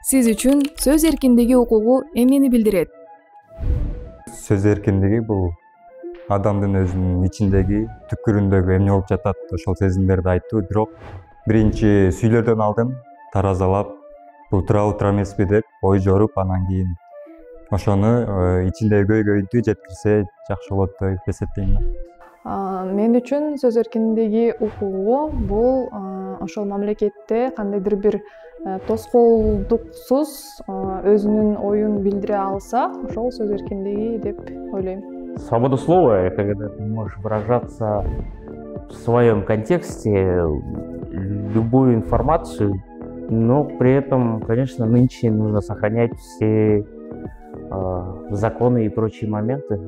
Сиз үчүн сөз эркиндиги укугу эмнени билдирет? Сөз эркиндиги бул адамдын өзүнүн ичиндеги, түкүрүндөгү эмне болуп жатат, ошол сезимдерди айтуу. Бирок биринчи сүйлөрдөн алдын таразалап, бул туурабы туура эмеспи деп ой жоруп, анан кийин ошону ичиндеги көйгөйдү жеткирсе жакшы болот деп эсептейм. Мен үчүн сөз эркиндиги укугу бул ошол мамлекетте кандайдыр бир тоскоолдуксуз өзүнүн оюн билдире алса, ошол сөз эркиндиги деп ойлойм. Свобода слова — это когда ты можешь выражаться в своем контексте любую информацию, но при этом, конечно, нынче нужно сохранять все законы и прочие моменты.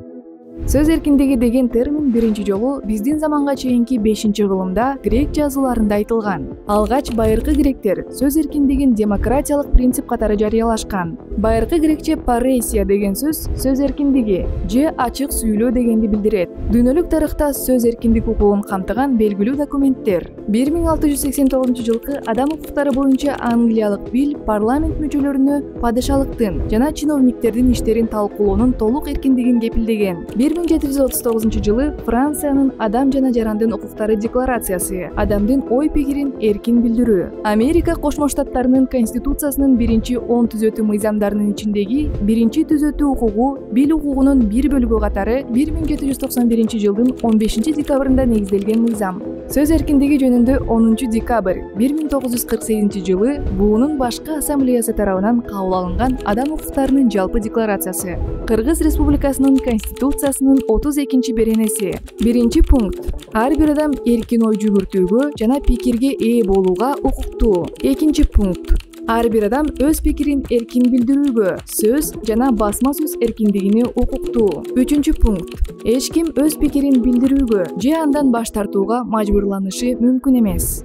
Сөз эркиндиги деген термин биринчи жолу биздин заманга чейинки 5-кылымда грек жазууларында айтылган. Алгач байыркы гректер сөз эркиндигин демократиялык принцип катары жарыялашкан. Байыркы грекче паресия деген сөз эркиндиги же ачык сүйлөө дегенди билдирет. Дүйнөлүк тарыхта сөз эркиндик укугун камтыган белгилүү документтер. 1689-жылкы адам укуктары боюнча англиялык бил парламент мүчөлөрүнө падышалыктын жана чиновниктердин иштерин талкуулоонун толук эркиндигин кепилдеген. 1739-жылы Франциянын адам жана жарандын укуктары декларациясы адамдын ой пикирин эркин билдирүү. Америка Кошмо Штаттарынын конституциясынын биринчи 10 түзөтүү мыйзамдарынын ичиндеги биринчи түзөтүү укугу бил укугунун бир бөлүгү катары 1791-жылдын 15-декабрында негизделген мыйзам. Сөз эркиндиги жөнүндө 10 декабрь 1948-жылы буунун башкы ассамблеясы тарабынан кабыл алынган адам укуктарынын жалпы декларациясы. Кыргыз Республикасынын конституциясынын 32 беренеси. Биринчи пункт. Ар бир адам эркин ой жүгүртүүгө жана пикирге ээ болууга укуктуу. Экинчи пункт. Ар бир адам өз пикирин эркин билдирүүгө, сөз жана басма сөз эркиндигине укуктуу. Үчүнчү пункт. Эч ким өз пикирин билдирүүгө же андан баш тартууга мажбурланышы мүмкүн эмес.